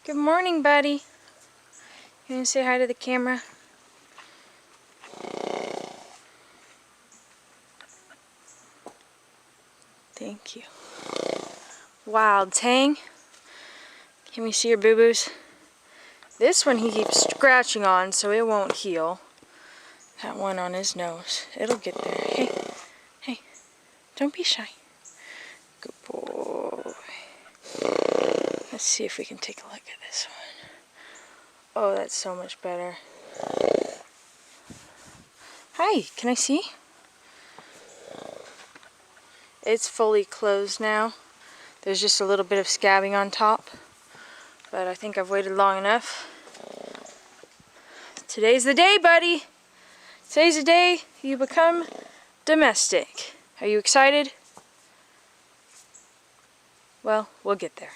Good morning, buddy. You want to say hi to the camera? Thank you. Wild Tang. Can we see your boo-boos? This one he keeps scratching on so it won't heal. That one on his nose. It'll get there. Hey, hey, don't be shy. Good boy. Let's see if we can take a look at this one. Oh, that's so much better. Hi, can I see? It's fully closed now. There's just a little bit of scabbing on top. But I think I've waited long enough. Today's the day, buddy. Today's the day you become domestic. Are you excited? Well, we'll get there.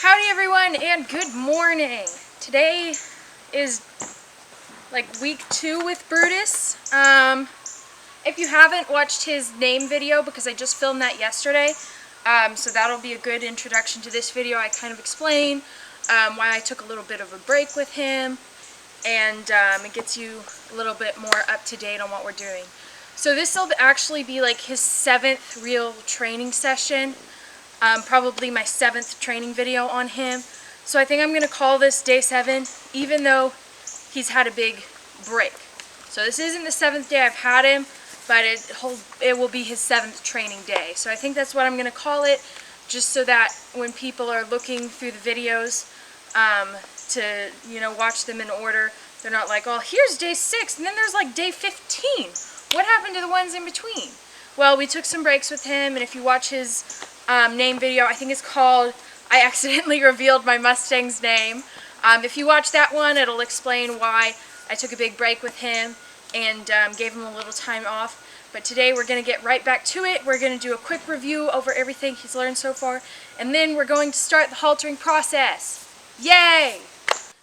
Howdy everyone and good morning. Today is like week 2 with Brutus. If you haven't watched his name video, because I just filmed that yesterday, so that'll be a good introduction to this video. I kind of explain why I took a little bit of a break with him, and it gets you a little bit more up to date on what we're doing. So this will actually be like his 7th real training session. Probably my 7th training video on him. So I think I'm going to call this day 7, even though he's had a big break. So this isn't the 7th day I've had him, but it will be his 7th training day. So I think that's what I'm going to call it, just so that when people are looking through the videos to watch them in order, they're not like, oh, here's day 6, and then there's like day 15. What happened to the ones in between? Well, we took some breaks with him, and if you watch his name video, I think it's called I Accidentally Revealed My Mustang's Name. If you watch that one, it'll explain why I took a big break with him and gave him a little time off. But today we're going to get right back to it. We're going to do a quick review over everything he's learned so far, and then we're going to start the haltering process. Yay!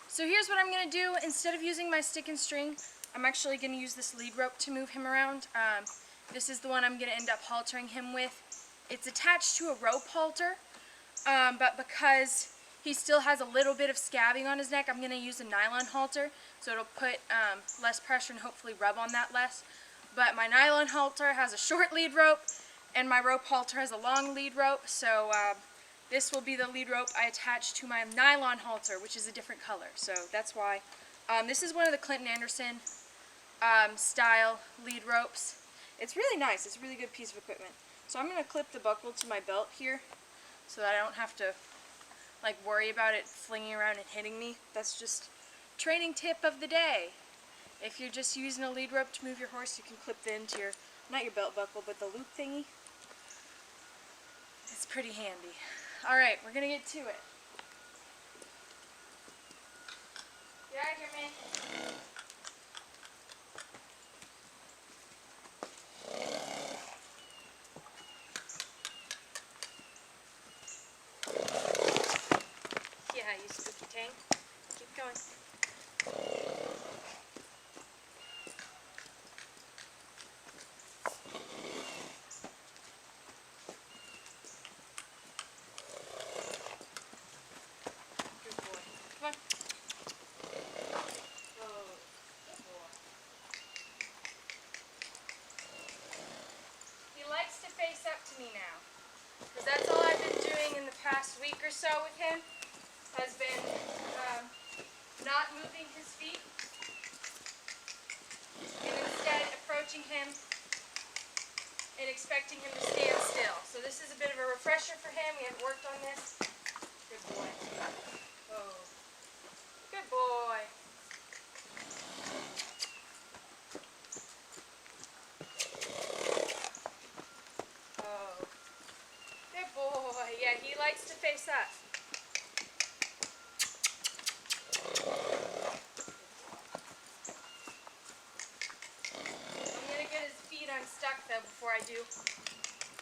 So here's what I'm going to do. Instead of using my stick and string, I'm actually going to use this lead rope to move him around. This is the one I'm going to end up haltering him with. It's attached to a rope halter, but because he still has a little bit of scabbing on his neck, I'm going to use a nylon halter, so it'll put less pressure and hopefully rub on that less. But my nylon halter has a short lead rope, and my rope halter has a long lead rope, so this will be the lead rope I attach to my nylon halter, which is a different color, so that's why. This is one of the Clinton Anderson style lead ropes. It's really nice. It's a really good piece of equipment. So I'm going to clip the buckle to my belt here so that I don't have to like worry about it flinging around and hitting me. That's just training tip of the day. If you're just using a lead rope to move your horse, you can clip the end to your, not your belt buckle, but the loop thingy. It's pretty handy. Alright, we're going to get to it. Get out of here, man. Yeah, you spooky Tang. Keep going. Good boy. Come on. Oh, good boy. He likes to face up to me now, because that's all I've been doing in the past week or so with him. Has been not moving his feet and instead approaching him and expecting him to stand still. So this is a bit of a refresher for him. We haven't worked on this Yeah, he likes to face up. I'm going to get his feet unstuck, though, before I do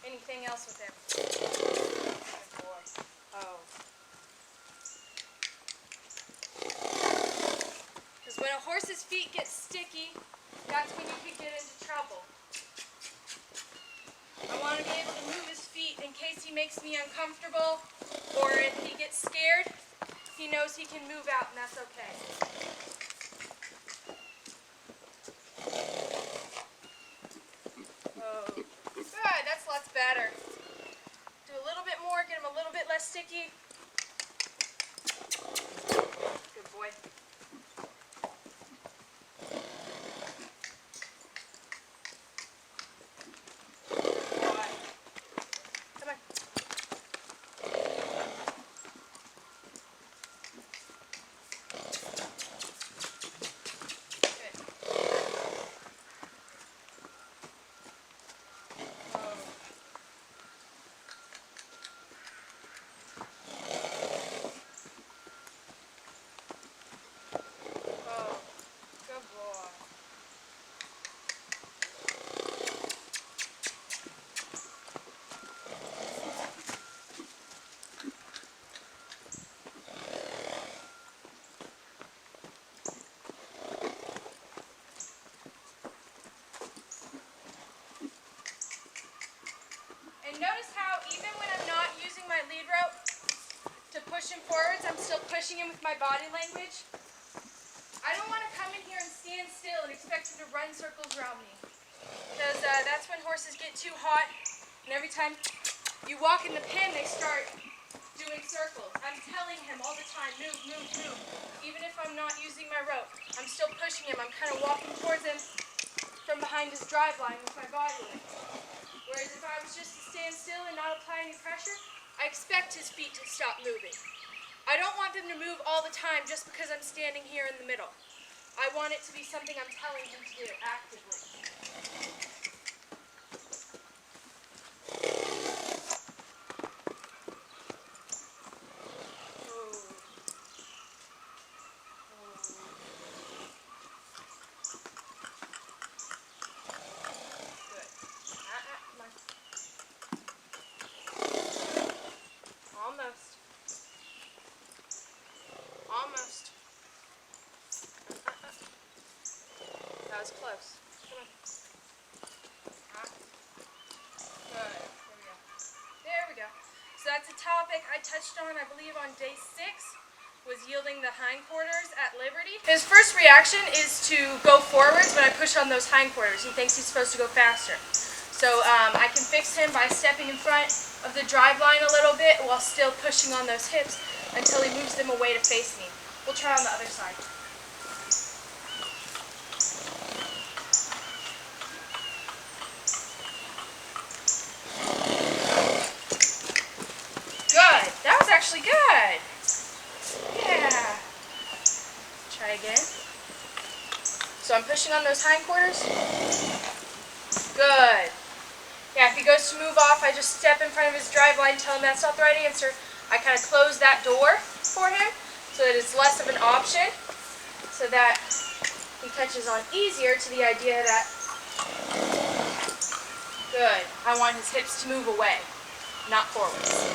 anything else with him. Good boy. Oh. Because when a horse's feet get sticky, that's when you could get into trouble. I want to be able to move his feet in case he makes me uncomfortable, or if he gets scared, he knows he can move out, and that's okay. Oh, good, that's lots better. Do a little bit more, get him a little bit less sticky. Good boy. And notice how even when I'm not using my lead rope to push him forwards, I'm still pushing him with my body language. I don't want to come in here and stand still and expect him to run circles around me. Because that's when horses get too hot, and every time you walk in the pen, they start doing circles. I'm telling him all the time, move, move, move. Even if I'm not using my rope, I'm still pushing him. I'm kind of walking towards him from behind his drive line with my body weight. Whereas if I was just to stand still and not apply any pressure, I expect his feet to stop moving. I don't want them to move all the time just because I'm standing here in the middle. I want it to be something I'm telling him to do actively. Almost. That was close. Come on. Good. There we go. So that's a topic I touched on, I believe, on day 6, was yielding the hindquarters at liberty. His first reaction is to go forwards when I push on those hindquarters. He thinks he's supposed to go faster. So I can fix him by stepping in front of the drive line a little bit while still pushing on those hips until he moves them away to face me. We'll try on the other side. Good. That was actually good. Yeah. Try again. So I'm pushing on those hindquarters. Good. Yeah, if he goes to move off, I just step in front of his drive line, tell him that's not the right answer. I kind of close that door for him so that it's less of an option, so that he catches on easier to the idea that, good, I want his hips to move away, not forwards.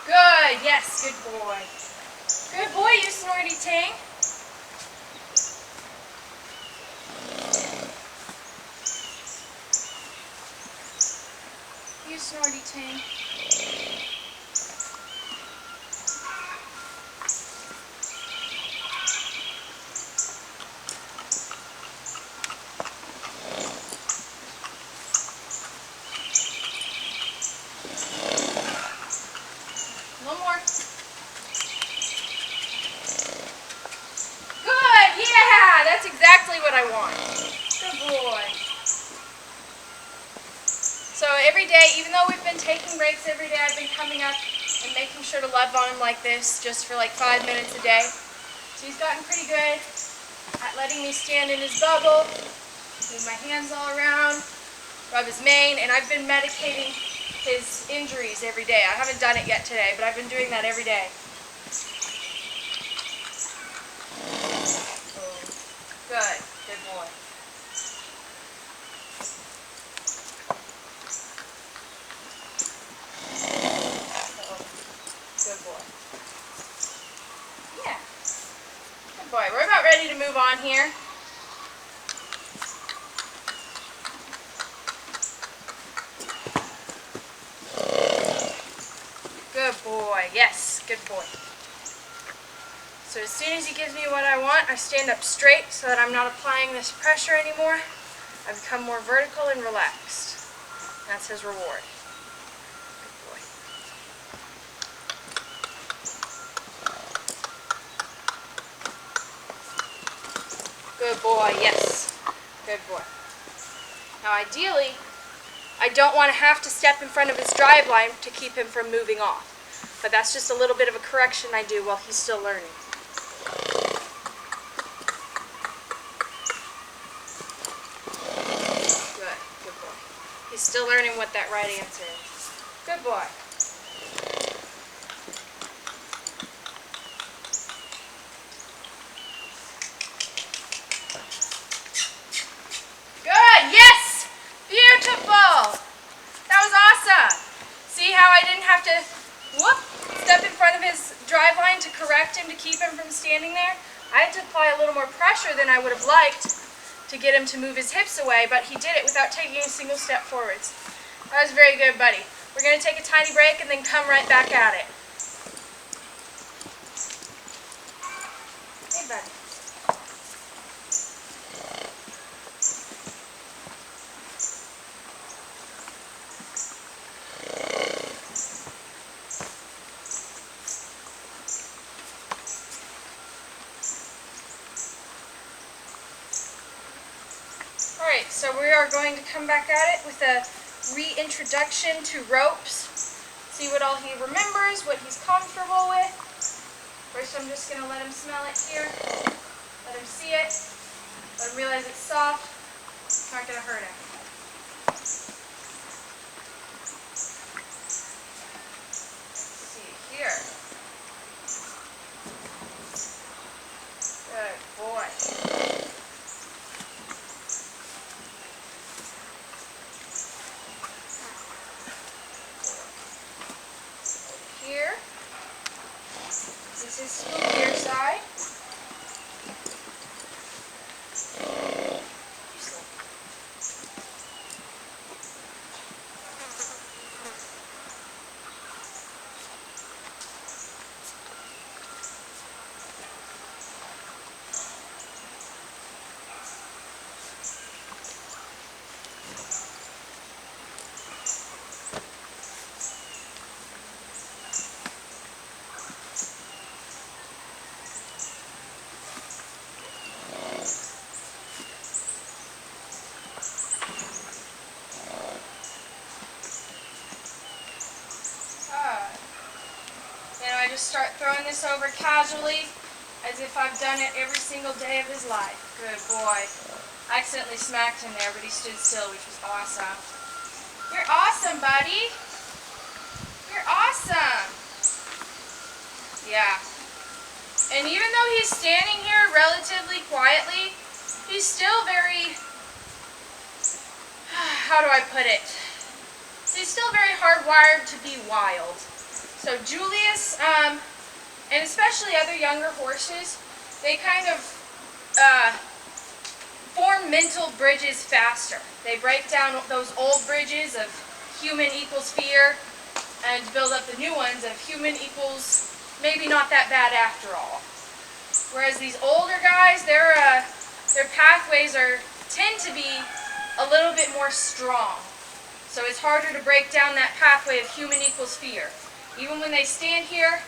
Good, yes, good boy. Good boy, you snorty ting. You snorty ting. One more. Good, yeah, that's exactly what I want. Good boy. So every day, even though we've been taking breaks every day, I've been coming up and making sure to love on him like this, just for like 5 minutes a day. So he's gotten pretty good at letting me stand in his bubble Move my hands all around, rub his mane, and I've been medicating his injuries every day. I haven't done it yet today, but I've been doing that every day. Good. Good boy. Good boy. Yeah. Good boy. We're about ready to move on here. Good boy. Yes. Good boy. So as soon as he gives me what I want, I stand up straight so that I'm not applying this pressure anymore. I become more vertical and relaxed. That's his reward. Good boy. Good boy, yes. Good boy. Now ideally, I don't want to have to step in front of his drive line to keep him from moving off. But that's just a little bit of a correction I do while he's still learning. Good boy. He's still learning what that right answer is. Good boy. Good, yes! Beautiful! That was awesome! See how I didn't have to step in front of his drive line to correct him, to keep him from standing there? I had to apply a little more pressure than I would have liked to get him to move his hips away, but he did it without taking a single step forwards. That was very good, buddy. We're going to take a tiny break and then come right back at it. Hey, buddy. Alright, so we are going to come back at it with a reintroduction to ropes. See what all he remembers, what he's comfortable with. First I'm just going to let him smell it here. Let him see it. Let him realize it's soft. It's not going to hurt him. Let's see here. Good boy. Here. This is his spookier side. I just start throwing this over casually as if I've done it every single day of his life. Good boy. I accidentally smacked him there, but he stood still, which was awesome. You're awesome, buddy. You're awesome. Yeah. And even though he's standing here relatively quietly, he's still very, how do I put it? He's still very hardwired to be wild. So Julius, and especially other younger horses, they kind of form mental bridges faster. They break down those old bridges of human equals fear and build up the new ones of human equals maybe not that bad after all. Whereas these older guys, their pathways tend to be a little bit more strong. So it's harder to break down that pathway of human equals fear. Even when they stand here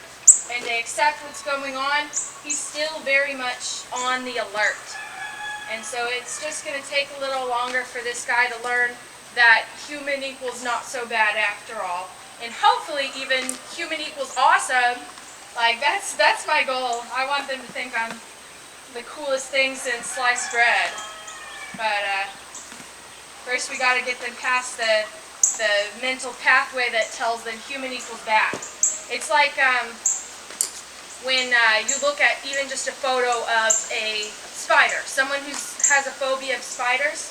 and they accept what's going on, he's still very much on the alert. And so it's just going to take a little longer for this guy to learn that human equals not so bad after all. And hopefully even human equals awesome. Like that's my goal. I want them to think I'm the coolest thing since sliced bread. But First, we got to get them past the mental pathway that tells them human equals bad. It's like when you look at even just a photo of a spider. Someone who has a phobia of spiders,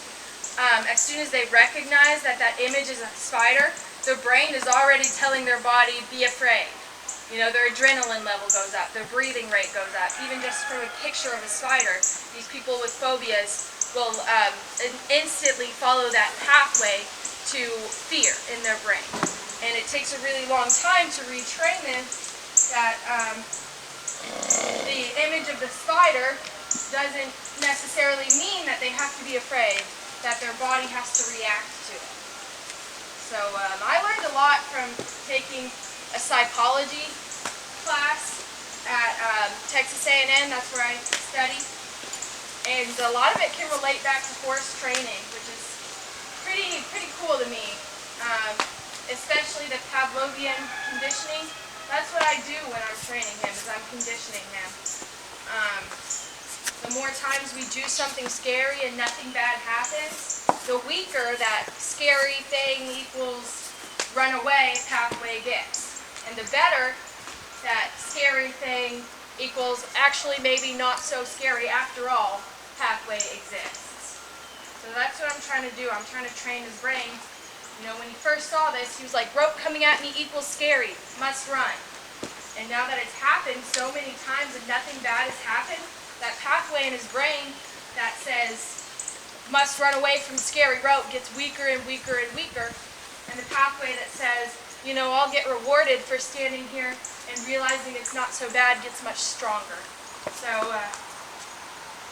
as soon as they recognize that that image is a spider, their brain is already telling their body, be afraid. You know, their adrenaline level goes up, their breathing rate goes up. Even just from a picture of a spider, these people with phobias will instantly follow that pathway to fear in their brain. And it takes a really long time to retrain them that the image of the spider doesn't necessarily mean that they have to be afraid, that their body has to react to it. So I learned a lot from taking a psychology class at Texas A&M. That's where I study. And a lot of it can relate back to horse training, which is pretty cool to me. Especially the Pavlovian conditioning. That's what I do when I'm training him, is I'm conditioning him. The more times we do something scary and nothing bad happens, the weaker that scary thing equals run away pathway gets. And the better that scary thing equals actually maybe not so scary after all pathway exists. So that's what I'm trying to do. I'm trying to train his brain. You know, when he first saw this, he was like, rope coming at me equals scary, must run. And now that it's happened so many times and nothing bad has happened, that pathway in his brain that says must run away from scary rope gets weaker and weaker and weaker. And the pathway that says, you know, I'll get rewarded for standing here and realizing it's not so bad gets much stronger. So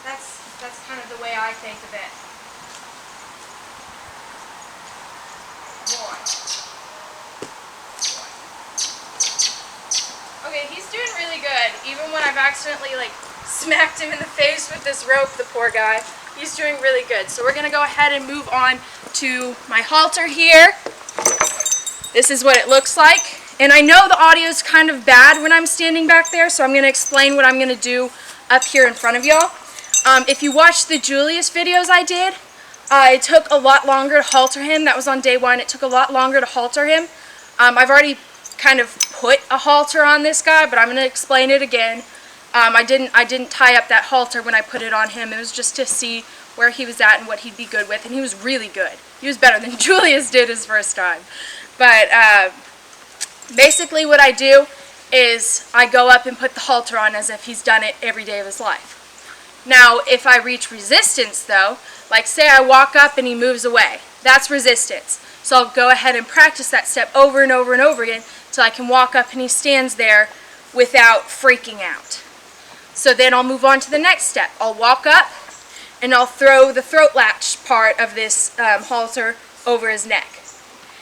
that's kind of the way I think of it. Okay, he's doing really good. Even when I've accidentally smacked him in the face with this rope, the poor guy, he's doing really good. So we're going to go ahead and move on to my halter here. This is what it looks like. And I know the audio is kind of bad when I'm standing back there, so I'm going to explain what I'm going to do up here in front of y'all. If you watched the Julius videos I did, it took a lot longer to halter him. That was on day 1. It took a lot longer to halter him. I've already kind of put a halter on this guy, but I'm going to explain it again. I didn't tie up that halter when I put it on him. It was just to see where he was at and what he'd be good with, and he was really good. He was better than Julius did his first time. But basically what I do is I go up and put the halter on as if he's done it every day of his life. Now, if I reach resistance though, like say I walk up and he moves away, that's resistance. So I'll go ahead and practice that step over and over and over again until I can walk up and he stands there without freaking out. So then I'll move on to the next step. I'll walk up and I'll throw the throat latch part of this halter over his neck.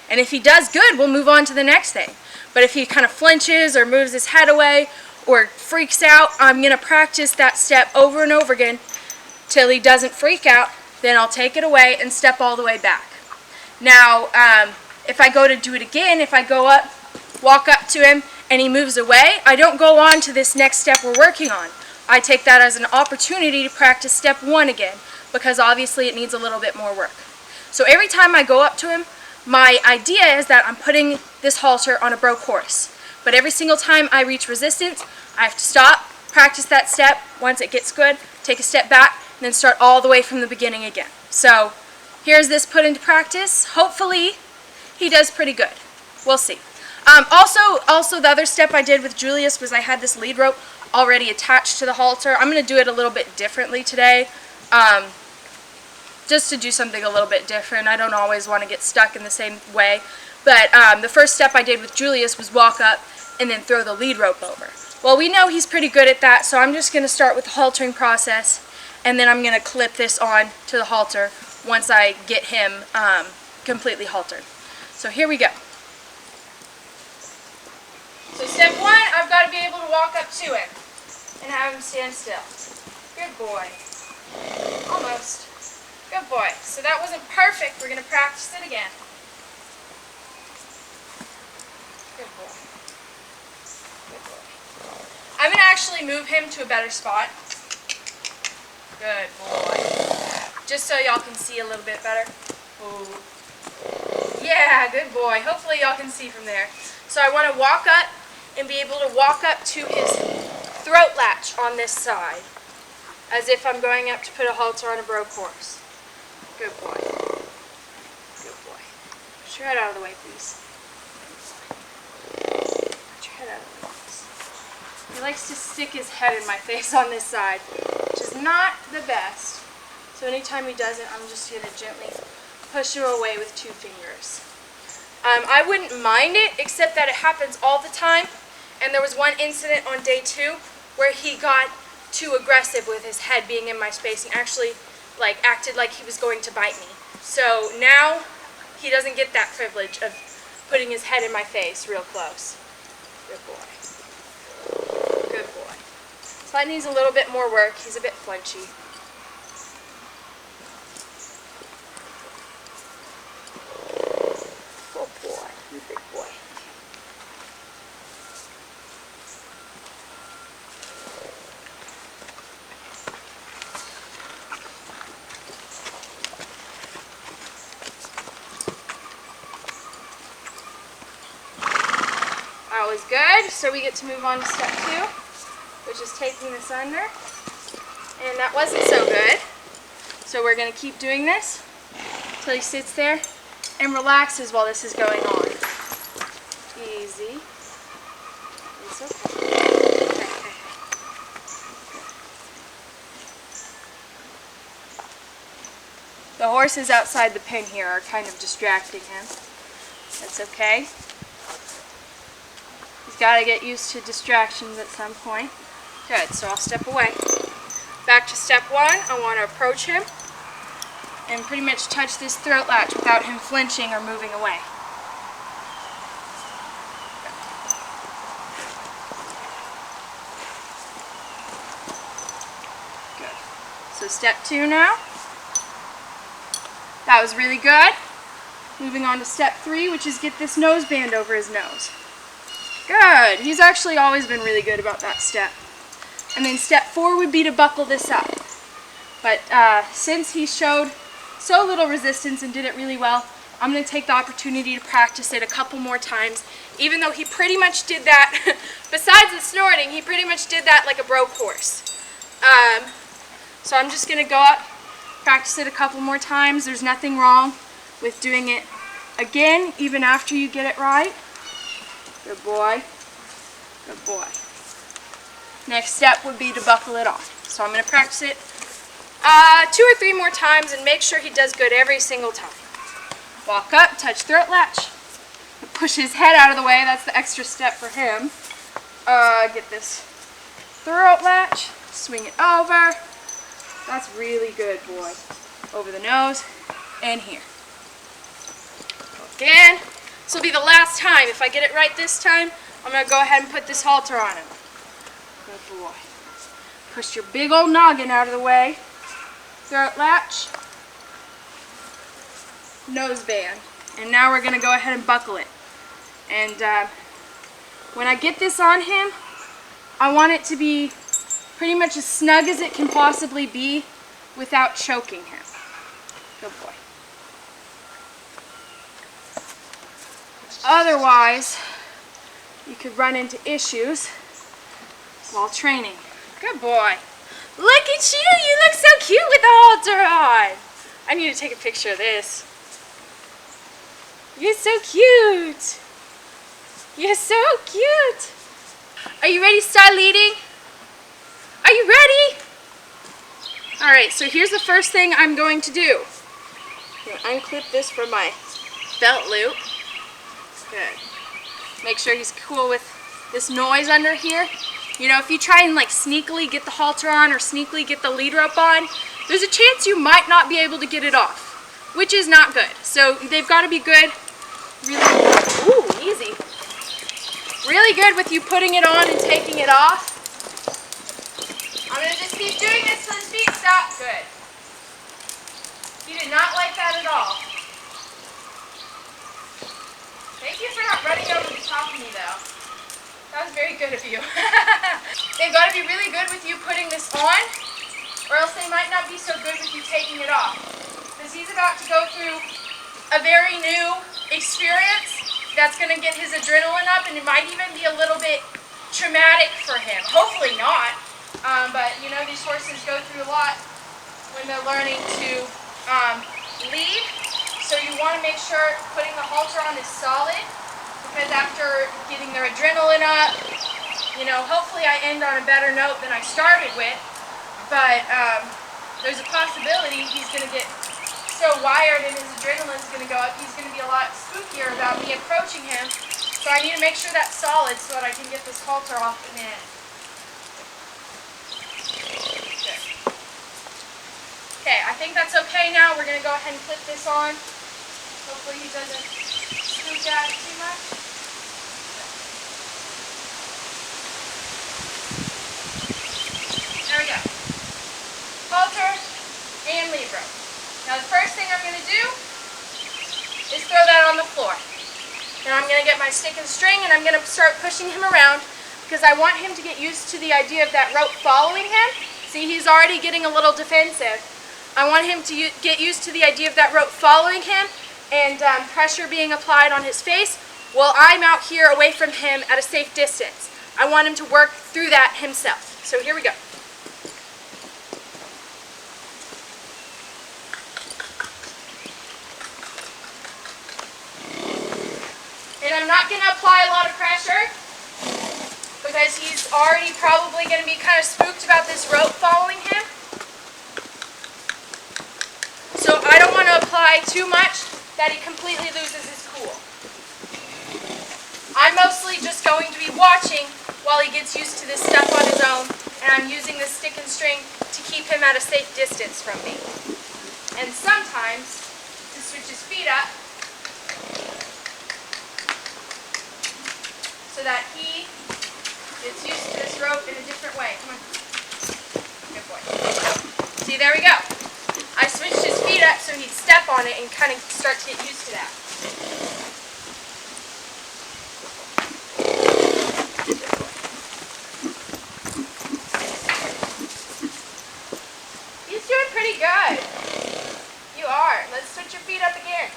And if he does good, we'll move on to the next thing. But if he kind of flinches or moves his head away or freaks out, I'm going to practice that step over and over again till he doesn't freak out. Then I'll take it away and step all the way back. Now, if I go to do it again, if I go up, walk up to him, and he moves away, I don't go on to this next step we're working on. I take that as an opportunity to practice step 1 again, because obviously it needs a little bit more work. So every time I go up to him, my idea is that I'm putting this halter on a broke horse. But every single time I reach resistance, I have to stop, practice that step. Once it gets good, take a step back, and then start all the way from the beginning again. So here's this put into practice. Hopefully he does pretty good. We'll see. Also the other step I did with Julius was I had this lead rope already attached to the halter. I'm going to do it a little bit differently today. Just to do something a little bit different. I don't always want to get stuck in the same way. But the first step I did with Julius was walk up and then throw the lead rope over. Well, we know he's pretty good at that, so I'm just going to start with the haltering process, and then I'm going to clip this on to the halter once I get him completely haltered. So here we go. So step 1, I've got to be able to walk up to him and have him stand still. Good boy. Almost. Good boy. So that wasn't perfect. We're going to practice it again. Good boy. Good boy. I'm going to actually move him to a better spot. Good boy. Just so y'all can see a little bit better. Oh. Yeah, good boy. Hopefully y'all can see from there. So I want to walk up and be able to walk up to his throat latch on this side, as if I'm going up to put a halter on a broke horse. Good boy. Good boy. Put your head out of the way, please. Put your head out of the way, please. He likes to stick his head in my face on this side, which is not the best. So anytime he does it, I'm just going to gently push him away with 2 fingers. I wouldn't mind it, except that it happens all the time. And there was one incident on day 2 where he got too aggressive with his head being in my space and actually acted like he was going to bite me. So now he doesn't get that privilege of putting his head in my face real close. Good boy. Good boy. So that needs a little bit more work. He's a bit flinchy. That was good, so we get to move on to step 2, which is taking this under. And that wasn't so good, so we're going to keep doing this until he sits there and relaxes while this is going on. Easy. It's okay. The horses outside the pen here are kind of distracting him. That's okay. He's got to get used to distractions at some point. Good, so I'll step away. Back to step 1, I want to approach him and pretty much touch this throat latch without him flinching or moving away. Good. So step 2 now. That was really good. Moving on to step 3, which is get this nose band over his nose. Good. He's actually always been really good about that step. And then step 4 would be to buckle this up. But since he showed so little resistance and did it really well, I'm going to take the opportunity to practice it a couple more times, even though he pretty much did that, besides the snorting, he pretty much did that like a broke horse. So I'm just going to go up, practice it a couple more times. There's nothing wrong with doing it again, even after you get it right. Good boy. Good boy. Next step would be to buckle it off. So I'm going to practice it 2 or 3 more times and make sure he does good every single time. Walk up, touch throat latch, push his head out of the way. That's the extra step for him. Get this throat latch, swing it over. That's really good, boy. Over the nose and here. Again. This will be the last time. If I get it right this time, I'm going to go ahead and put this halter on him. Good boy. Push your big old noggin out of the way. Throat latch. Nose band. And now we're going to go ahead and buckle it. And when I get this on him, I want it to be pretty much as snug as it can possibly be without choking him. Good boy. Otherwise, you could run into issues while training. Good boy. Look at you! You look so cute with the halter on! I need to take a picture of this. You're so cute! You're so cute! Are you ready to start leading? Are you ready? Alright, so here's the first thing I'm going to do. I'm going to unclip this from my belt loop. Good. Make sure he's cool with this noise under here. You know, if you try and like sneakily get the halter on or sneakily get the lead rope on, there's a chance you might not be able to get it off, which is not good. So they've got to be good, really, ooh, easy. Really good with you putting it on and taking it off. I'm going to just keep doing this till his feet stop. Good. He did not like that at all. Thank you for not running over the top of me, though. That was very good of you. They've got to be really good with you putting this on, or else they might not be so good with you taking it off. Because he's about to go through a very new experience that's going to get his adrenaline up, and it might even be a little bit traumatic for him. Hopefully not, but you know, these horses go through a lot when they're learning to lead. So you want to make sure putting the halter on is solid, because after getting their adrenaline up, you know, hopefully I end on a better note than I started with, but there's a possibility he's going to get so wired and his adrenaline's going to go up, he's going to be a lot spookier about me approaching him. So I need to make sure that's solid so that I can get this halter off in the end. Okay, I think that's okay now. We're going to go ahead and clip this on. Hopefully he doesn't spook out too much. There we go. Halter and lead rope. Now the first thing I'm going to do is throw that on the floor. Now I'm going to get my stick and string and I'm going to start pushing him around because I want him to get used to the idea of that rope following him. See, he's already getting a little defensive. I want him to get used to the idea of that rope following him and pressure being applied on his face while I'm out here away from him at a safe distance. I want him to work through that himself. So here we go. And I'm not going to apply a lot of pressure because he's already probably going to be kind of spooked about this rope following him. So I don't want to apply too much that he completely loses his cool. I'm mostly just going to be watching while he gets used to this stuff on his own, and I'm using the stick and string to keep him at a safe distance from me. And sometimes, to switch his feet up, so that he gets used to this rope in a different way. Come on. Good boy. See, there we go. I switched his feet up so he'd step on it and kind of start to get used to that. He's doing pretty good. You are. Let's switch your feet up again.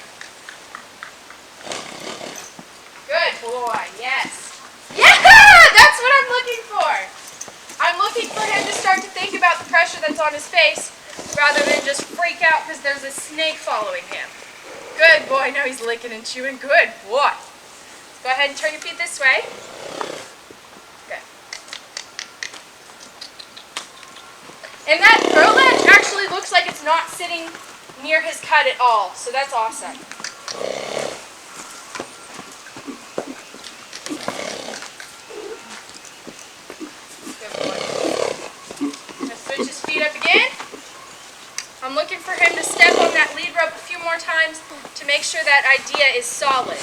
Good boy. Yes. Yeah! That's what I'm looking for. I'm looking for him to start to think about the pressure that's on his face rather than just freak out because there's a snake following him. Good boy. Now he's licking and chewing. Good boy. Go ahead and turn your feet this way. Good. And that throw ledge actually looks like it's not sitting near his cut at all, so that's awesome. Up again. I'm looking for him to step on that lead rope a few more times to make sure that idea is solid.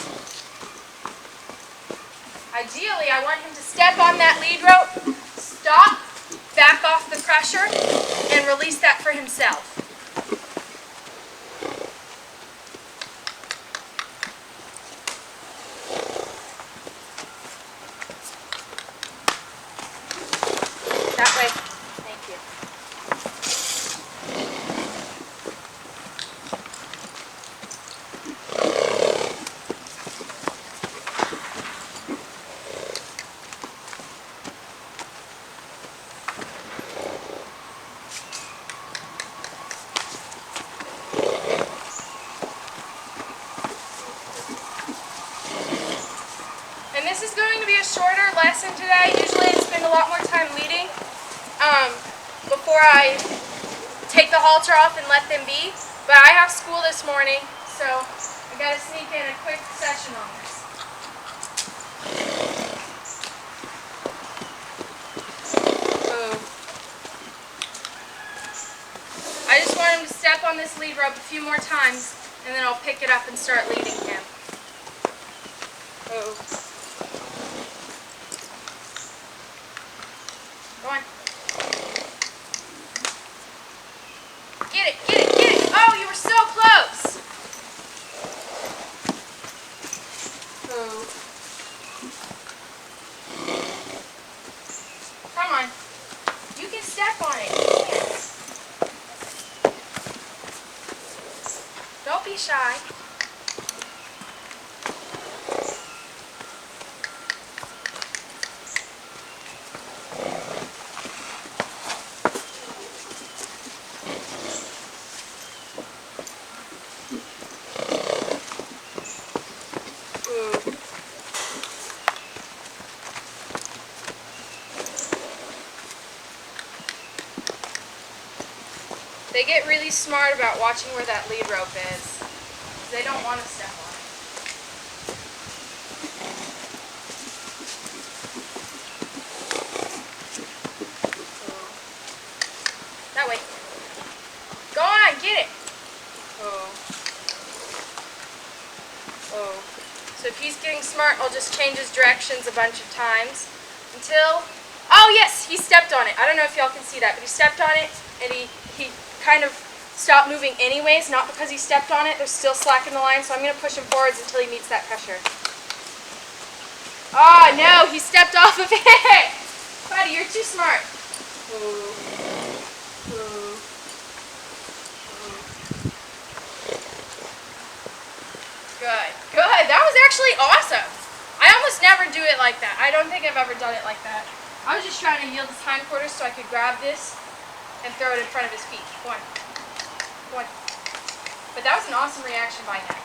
Ideally, I want him to step on that lead rope, stop, back off the pressure, and release that for himself. That way. This is going to be a shorter lesson today. Usually I spend a lot more time leading before I take the halter off and let them be. But I have school this morning, so I got to sneak in a quick session on this. I just want him to step on this lead rope a few more times, and then I'll pick it up and start leading him. Go on. Get it, get it, get it. Oh, you were so close. Come on. You can step on it. Don't be shy. really smart about watching where that lead rope is. They don't want to step on it. That way. Go on, get it. Oh. Oh. So if he's getting smart, I'll just change his directions a bunch of times until... Oh yes, he stepped on it. I don't know if y'all can see that, but he stepped on it and he kind of stopped moving anyways, not because he stepped on it. There's still slack in the line, so I'm going to push him forwards until he meets that pressure. Oh no, he stepped off of it. Buddy, you're too smart. Ooh. Ooh. Good. Good. That was actually awesome. I almost never do it like that. I don't think I've ever done it like that. I was just trying to yield his hindquarters so I could grab this and throw it in front of his feet. Go on. Go on. But that was an awesome reaction by him.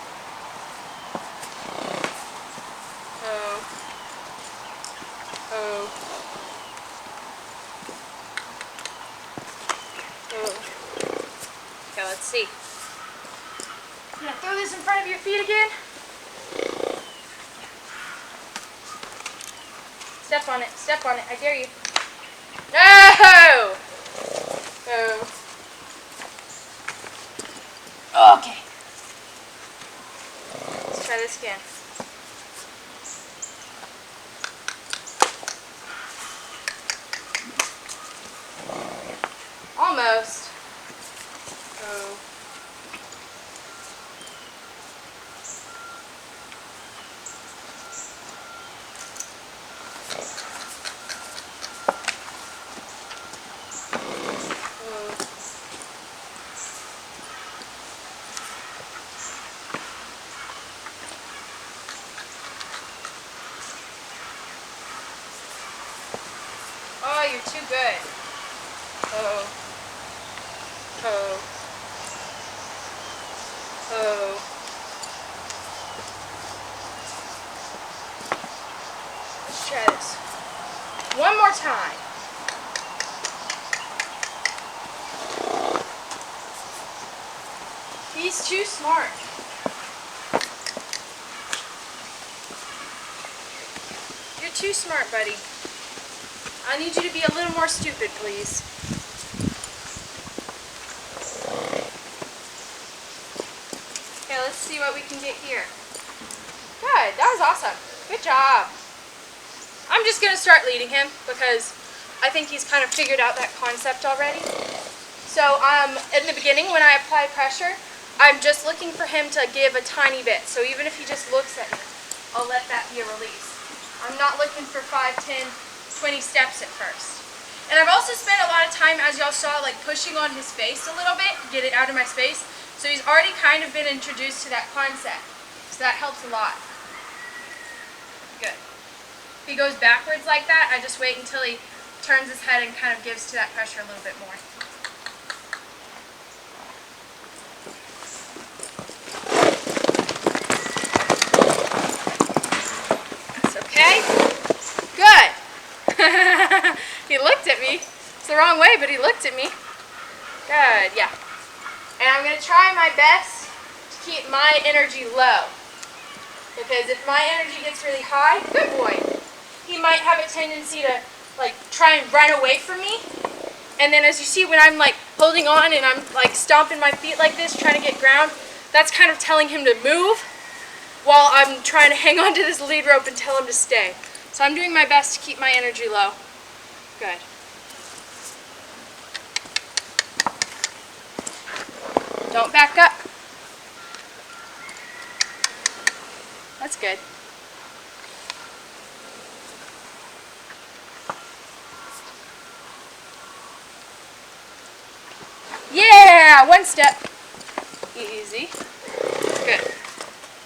Oh. Oh. Oh. Okay, let's see. I'm going to throw this in front of your feet again. Step on it. Step on it. I dare you. No! Oh. Okay. Let's try this again. Almost. Oh. Oh, you're too good. Oh. Oh. Oh. Let's try this. One more time. He's too smart. You're too smart, buddy. I need you to be a little more stupid, please. Okay, let's see what we can get here. Good, that was awesome. Good job. I'm just going to start leading him because I think he's kind of figured out that concept already. So in the beginning when I apply pressure, I'm just looking for him to give a tiny bit. So even if he just looks at me, I'll let that be a release. I'm not looking for 5, 10, 20 steps at first. And I've also spent a lot of time, as y'all saw, like pushing on his face a little bit, get it out of my space. So he's already kind of been introduced to that concept. So that helps a lot. Good. If he goes backwards like that, I just wait until he turns his head and kind of gives to that pressure a little bit more. That's okay. Good. He looked at me. It's the wrong way, but he looked at me. Good, yeah. And I'm going to try my best to keep my energy low. Because if my energy gets really high, good boy, he might have a tendency to like try and run away from me. And then as you see when I'm like holding on and I'm like stomping my feet like this, trying to get ground, that's kind of telling him to move while I'm trying to hang on to this lead rope and tell him to stay. So I'm doing my best to keep my energy low. Good. Don't back up. That's good. Yeah, one step. Easy. Good.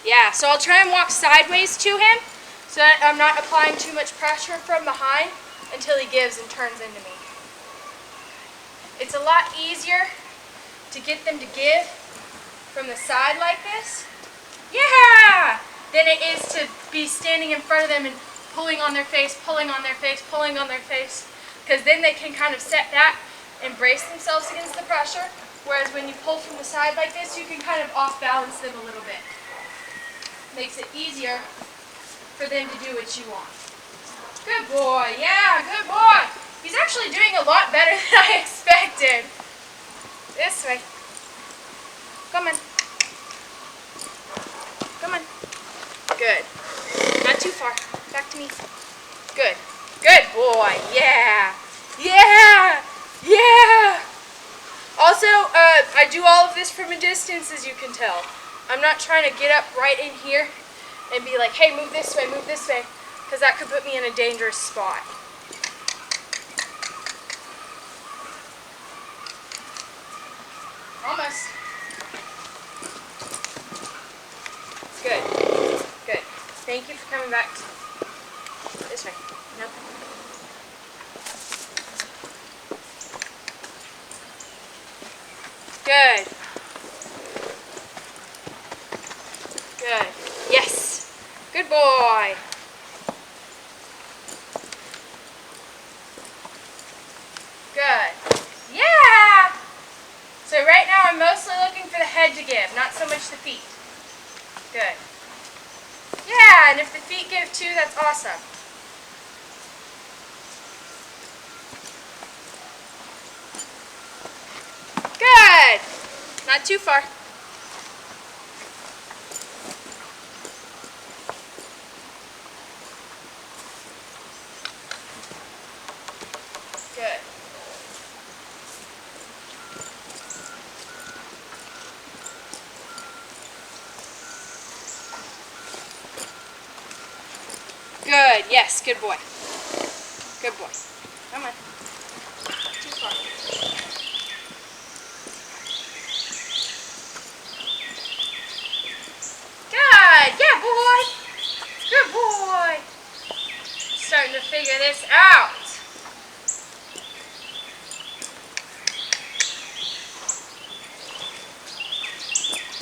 Yeah, so I'll try and walk sideways to him so that I'm not applying too much pressure from behind until he gives and turns into me. It's a lot easier to get them to give from the side like this. Yeah! Than it is to be standing in front of them and pulling on their face, pulling on their face, pulling on their face. Because then they can kind of set back and brace themselves against the pressure. Whereas when you pull from the side like this, you can kind of off balance them a little bit. Makes it easier for them to do what you want. Good boy, yeah, good boy. He's actually doing a lot better than I expected. This way. Come on. Come on. Good. Not too far. Back to me. Good. Good boy. Yeah. Yeah. Yeah. Also, I do all of this from a distance, as you can tell. I'm not trying to get up right in here and be like, hey, move this way, because that could put me in a dangerous spot. Almost. Good. Good. Thank you for coming back. This way. Nope. Good. Good. Yes. Good boy. Good. Yeah! So right now I'm mostly looking for the head to give, not so much the feet. Good. Yeah, and if the feet give too, that's awesome. Good. Not too far. Good. Good. Yes. Good boy. Good boy. Come on. Too far. Good. Yeah, boy. Good boy. Starting to figure this out.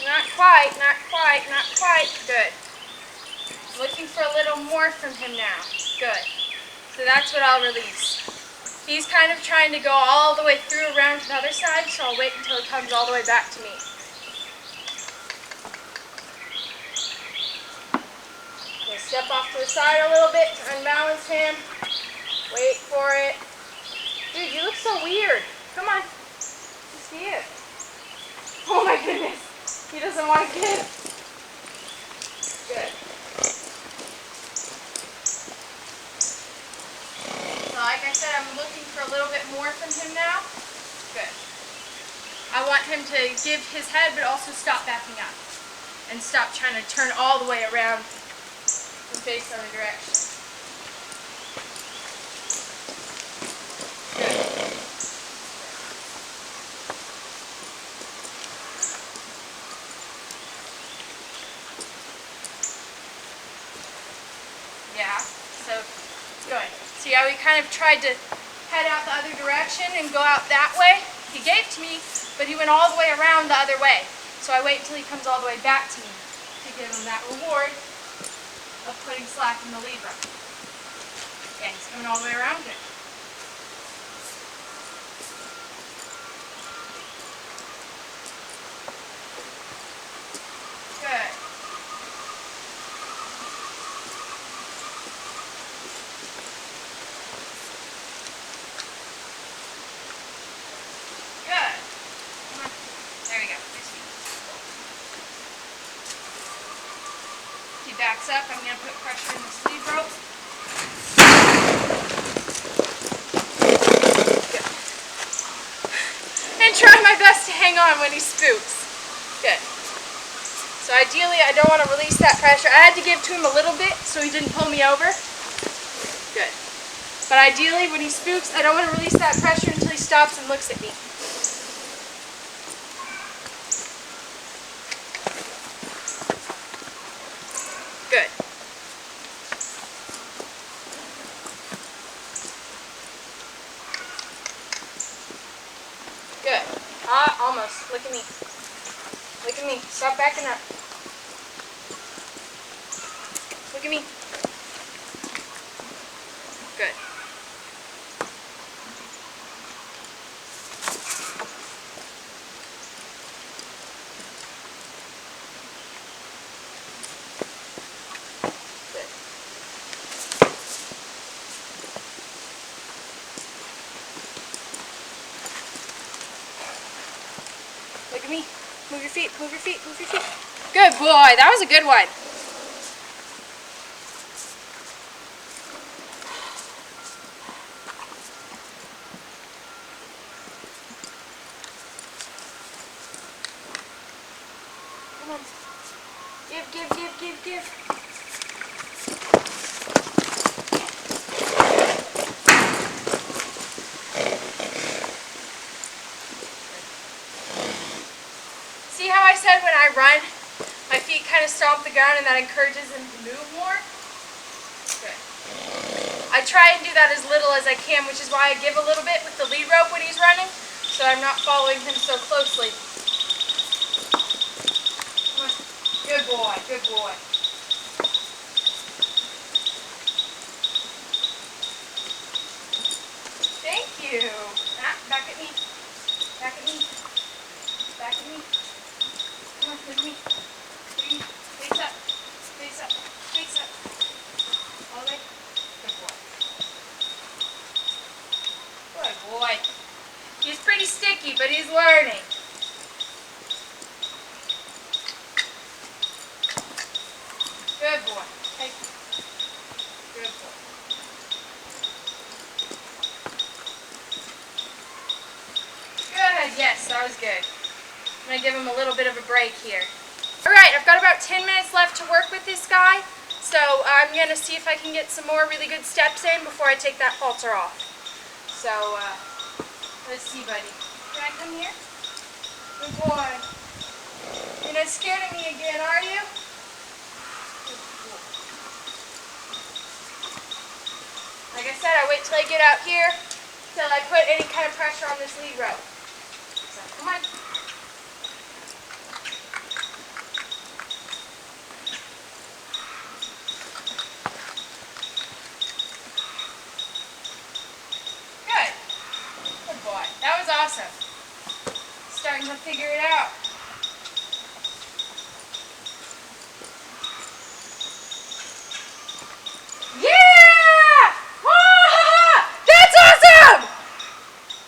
Not quite. Not quite. Not quite. Good. Looking for a little more from him now. Good. So that's what I'll release. He's kind of trying to go all the way through around to the other side, so I'll wait until he comes all the way back to me. Okay, step off to the side a little bit to unbalance him. Wait for it. Dude, you look so weird. Come on. You see it? Oh my goodness. He doesn't want to give. Good. Like I said, I'm looking for a little bit more from him now. Good. I want him to give his head, but also stop backing up. And stop trying to turn all the way around and face the other direction. Good. Yeah, so it's going. See how he kind of tried to head out the other direction and go out that way? He gave to me, but he went all the way around the other way. So I wait until he comes all the way back to me to give him that reward of putting slack in the lead rope. Yeah, he's coming all the way around it. Good. Good. Come on. There we go. If he backs up, I'm going to put pressure in the sleeve rope. Good. And try my best to hang on when he spooks. Good. So ideally, I don't want to release that pressure. I had to give to him a little bit so he didn't pull me over. Good. But ideally, when he spooks, I don't want to release that pressure until he stops and looks at me. Good. Good. Almost. Look at me. Look at me. Stop backing up. Look at me. Good. your feet, move your feet, move your feet. Good boy, that was a good one. Come on. Give. See how I said when I run, my feet kind of stomp the ground and that encourages him to move more? Good. I try and do that as little as I can, which is why I give a little bit with the lead rope when he's running, so I'm not following him so closely. Come on. Good boy, good boy. Thank you. Back at me. Back at me. Back at me. Come on, look at me. Face up. Face up. Face up. All the way. Good boy. Good boy. He's pretty sticky, but he's learning. Good boy. Hey. Good boy. Good. Yes, that was good. I'm going to give him a little bit of a break here. Alright, I've got about 10 minutes left to work with this guy, so I'm going to see if I can get some more really good steps in before I take that halter off. So, let's see, buddy. Can I come here? Good boy. You're not scared of me again, are you? Like I said, I wait till I get out here, till I put any kind of pressure on this lead rope. So, come on. Awesome. Starting to figure it out. Yeah! That's awesome!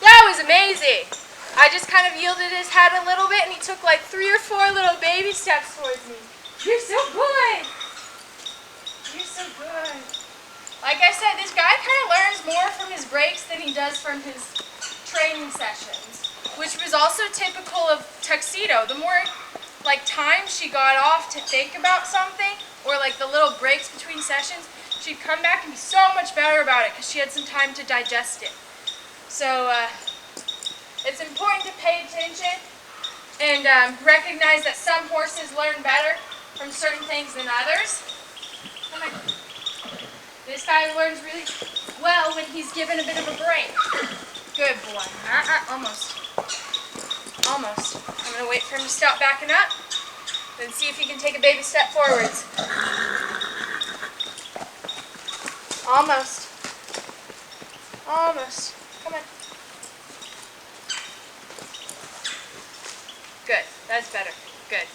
That was amazing. I just kind of yielded his head a little bit and he took like 3 or 4 little baby steps towards me. You're so good. You're so good. Like I said, this guy kind of learns more from his breaks than he does from his training sessions, which was also typical of Tuxedo. The more like time she got off to think about something, or like the little breaks between sessions, she'd come back and be so much better about it because she had some time to digest it. So it's important to pay attention and recognize that some horses learn better from certain things than others. Come on. This guy learns really well when he's given a bit of a break. Good boy. Almost. Almost. I'm going to wait for him to stop backing up, then see if he can take a baby step forwards. Almost. Almost. Come on. Good. That's better. Good.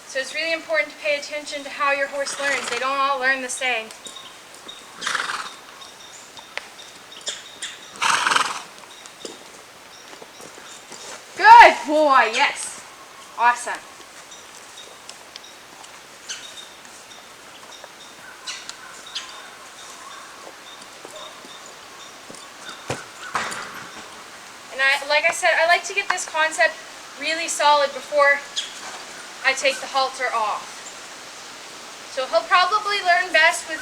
So it's really important to pay attention to how your horse learns. They don't all learn the same. Good boy, yes. Awesome. And like I said, I like to get this concept really solid before I take the halter off. So he'll probably learn best with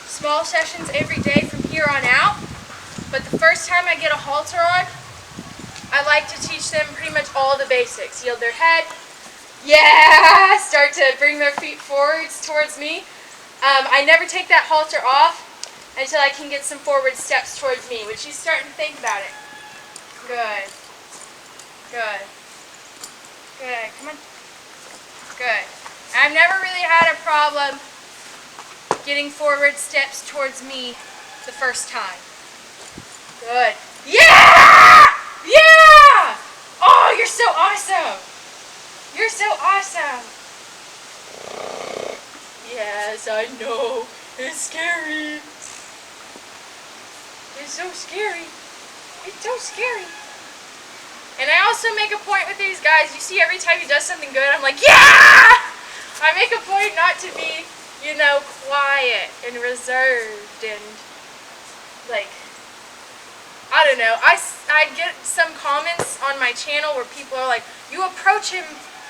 small sessions every day from here on out. But the first time I get a halter on, I like to teach them pretty much all the basics. Yield their head. Yeah! Start to bring their feet forwards towards me. I never take that halter off until I can get some forward steps towards me, which he's starting to think about it. Good. Good. Good. Come on. Good. I've never really had a problem getting forward steps towards me the first time. Good. Yeah! Yeah! Oh, you're so awesome! You're so awesome! Yes, I know. It's scary. It's so scary. It's so scary. And I also make a point with these guys. You see, every time he does something good, I'm like, yeah! I make a point not to be, you know, quiet and reserved and, like, I don't know. I get some comments on my channel where people are like, you approach him,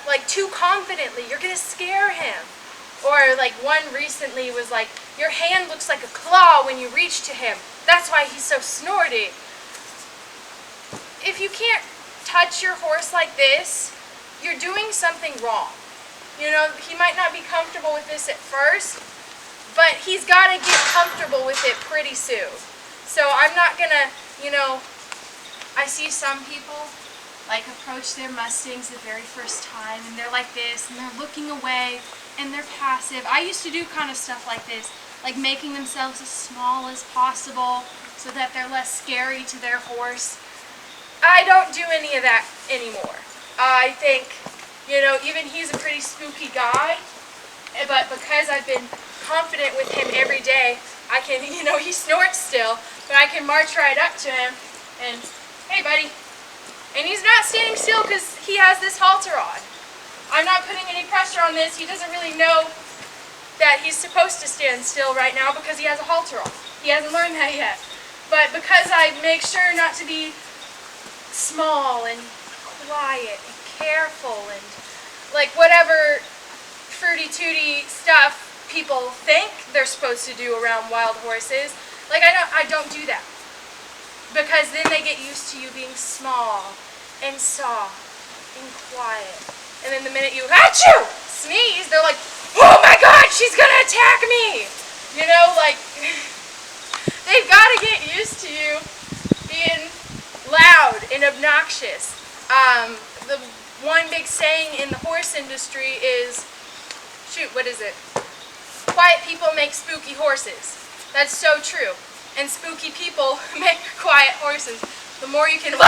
like, too confidently. You're going to scare him. Or, like, one recently was like, your hand looks like a claw when you reach to him. That's why he's so snorty. If you can't touch your horse like this, you're doing something wrong. You know, he might not be comfortable with this at first, but he's got to get comfortable with it pretty soon. So I'm not going to, you know, I see some people like approach their Mustangs the very first time and they're like this and they're looking away and they're passive. I used to do kind of stuff like this, like making themselves as small as possible so that they're less scary to their horse. I don't do any of that anymore. I think, you know, even he's a pretty spooky guy, but because I've been confident with him every day, I can, you know, he snorts still, but I can march right up to him and, hey buddy. And he's not standing still because he has this halter on. I'm not putting any pressure on this. He doesn't really know that he's supposed to stand still right now because he has a halter on. He hasn't learned that yet. But because I make sure not to be small and quiet and careful and like whatever fruity tooty stuff people think they're supposed to do around wild horses, like I don't do that, because then they get used to you being small and soft and quiet, and then the minute you achoo sneeze, they're like, oh my god, she's gonna attack me, you know, like they've got to get used to you being loud and obnoxious. The one big saying in the horse industry is, shoot, what is it? Quiet people make spooky horses. That's so true. And spooky people make quiet horses. The more you can,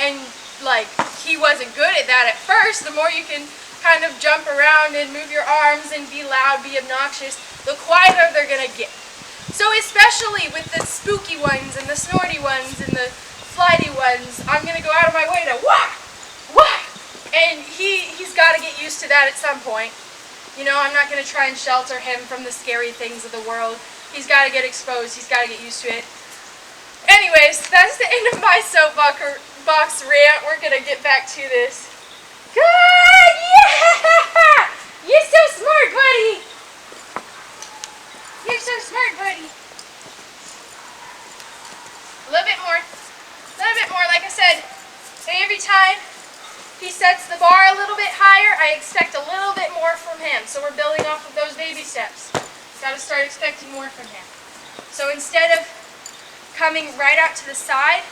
and like, he wasn't good at that at first, the more you can kind of jump around and move your arms and be loud, be obnoxious, the quieter they're gonna get. So especially with the spooky ones and the snorty ones and the flighty ones, I'm going to go out of my way to wah! Wah! And he's got to get used to that at some point. You know, I'm not going to try and shelter him from the scary things of the world. He's got to get exposed. He's got to get used to it. Anyways, that's the end of my soapbox rant. We're going to get back to this. Good! Yeah! You're so smart, buddy! You're so smart, buddy. A little bit more. A little bit more, like I said. Every time he sets the bar a little bit higher, I expect a little bit more from him. So we're building off of those baby steps. Got to start expecting more from him. So instead of coming right out to the side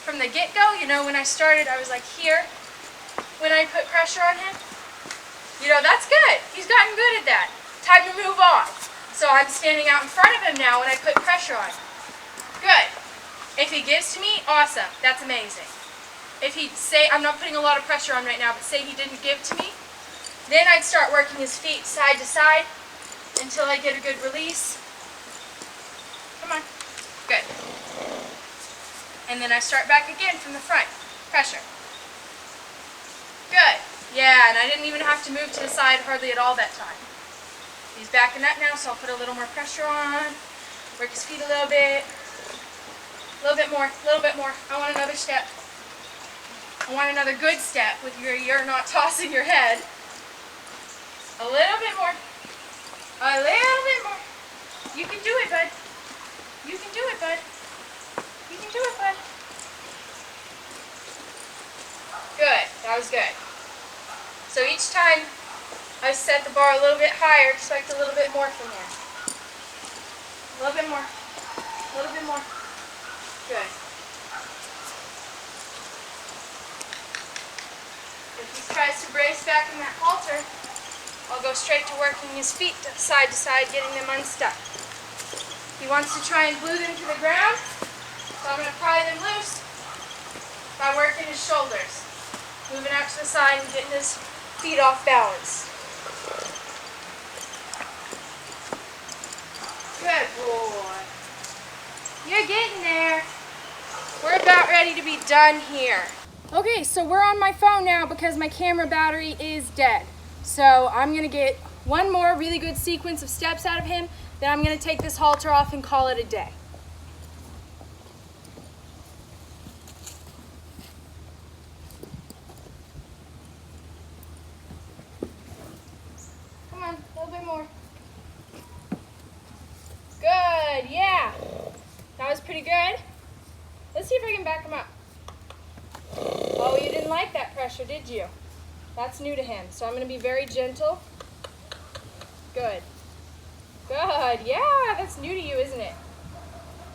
from the get-go, you know, when I started, I was like here. When I put pressure on him, you know, that's good. He's gotten good at that. Time to move on. So I'm standing out in front of him now when I put pressure on him. Good. If he gives to me, awesome. That's amazing. If he'd say, I'm not putting a lot of pressure on right now, but say he didn't give to me, then I'd start working his feet side to side until I get a good release. Come on. Good. And then I start back again from the front. Pressure. Good. Yeah, and I didn't even have to move to the side hardly at all that time. He's backing up now, so I'll put a little more pressure on. Work his feet a little bit. A little bit more. A little bit more. I want another step. I want another good step with you're not tossing your head. A little bit more. A little bit more. You can do it, bud. You can do it, bud. You can do it, bud. Good. That was good. So each time I set the bar a little bit higher, expect a little bit more from him. A little bit more. A little bit more. Good. If he tries to brace back in that halter, I'll go straight to working his feet side to side, getting them unstuck. He wants to try and glue them to the ground, so I'm going to pry them loose by working his shoulders. Moving out to the side and getting his feet off balance. Good boy. You're getting there. We're about ready to be done here. Okay, so we're on my phone now because my camera battery is dead. So I'm gonna get one more really good sequence of steps out of him, then I'm gonna take this halter off and call it a day. Come on, a little bit more. Good, yeah. That was pretty good. Let's see if I can back him up. Oh, you didn't like that pressure, did you? That's new to him, so I'm going to be very gentle. Good. Good, yeah, that's new to you, isn't it?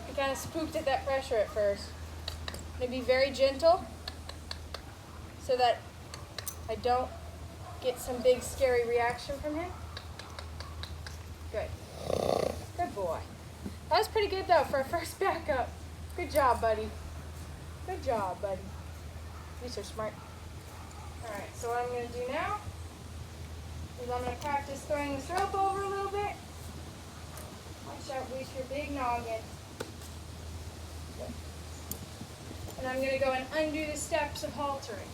You kind of spooked at that pressure at first. I'm going to be very gentle so that I don't get some big scary reaction from him. Good. Good boy. That was pretty good though for a first backup. Good job, buddy. Good job, buddy. You're so smart. Alright, so what I'm going to do now is I'm going to practice throwing this rope over a little bit. Watch out with your big noggin. Good. And I'm going to go and undo the steps of haltering.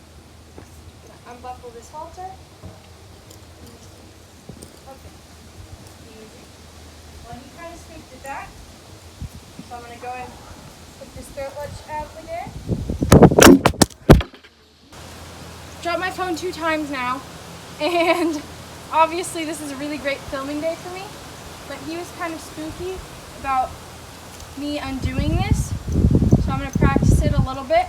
Unbuckle this halter. Okay. Easy. Well, he kind of spooked at that. So I'm going to go and put this throat latch out again. Dropped my phone 2 times now. And obviously this is a really great filming day for me. But he was kind of spooky about me undoing this. So I'm going to practice it a little bit.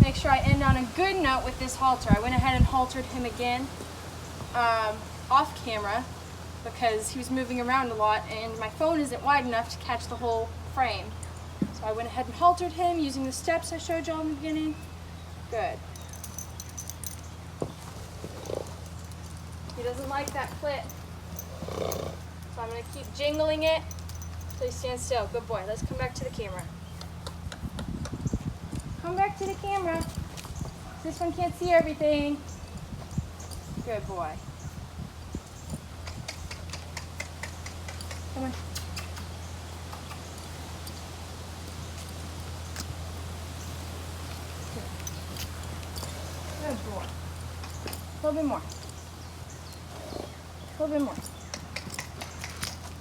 Make sure I end on a good note with this halter. I went ahead and haltered him again off camera because he was moving around a lot and my phone isn't wide enough to catch the whole frame. So I went ahead and haltered him using the steps I showed y'all in the beginning. Good. He doesn't like that clip. So I'm going to keep jingling it until he stands still. Good boy. Let's come back to the camera. Come back to the camera. This one can't see everything. Good boy. Come on. Good boy. A little bit more. A little bit more.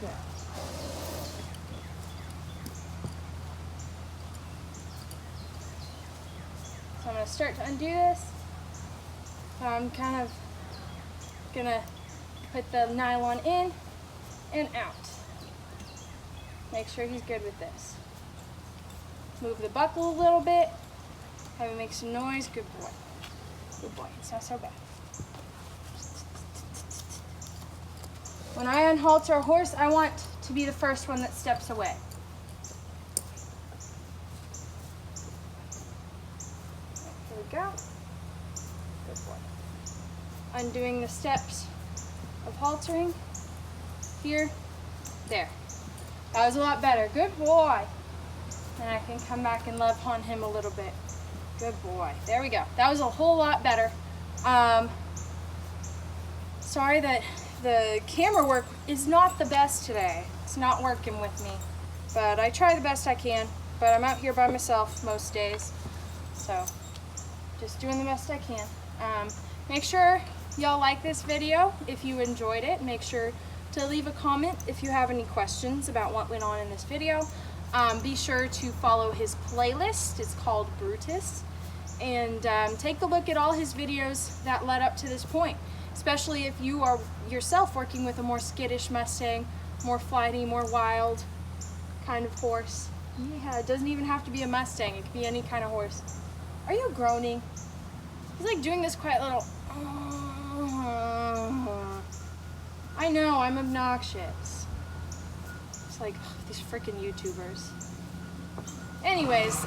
Good. So I'm going to start to undo this. I'm kind of going to put the nylon in and out. Make sure he's good with this. Move the buckle a little bit. Have him make some noise. Good boy. Good boy. It's not so bad. When I unhalter a horse, I want to be the first one that steps away. Here we go. Good boy. Undoing the steps of haltering. Here. There. That was a lot better. Good boy. And I can come back and love on him a little bit. Good boy. There we go. That was a whole lot better. Sorry that the camera work is not the best today. It's not working with me. But I try the best I can. But I'm out here by myself most days. So, just doing the best I can. Make sure y'all like this video if you enjoyed it. Make sure to leave a comment if you have any questions about what went on in this video. Be sure to follow his playlist. It's called Brutus. And take a look at all his videos that led up to this point. Especially if you are yourself working with a more skittish Mustang, more flighty, more wild kind of horse. Yeah, it doesn't even have to be a Mustang. It could be any kind of horse. Are you groaning? He's like doing this quiet little... I know, I'm obnoxious. It's like these freaking YouTubers. Anyways,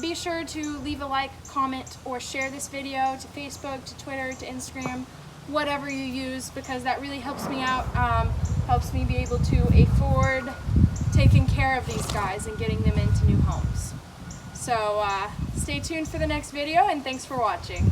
be sure to leave a like, comment, or share this video to Facebook, to Twitter, to Instagram, whatever you use, because that really helps me out, helps me be able to afford taking care of these guys and getting them into new homes. So stay tuned for the next video, and thanks for watching.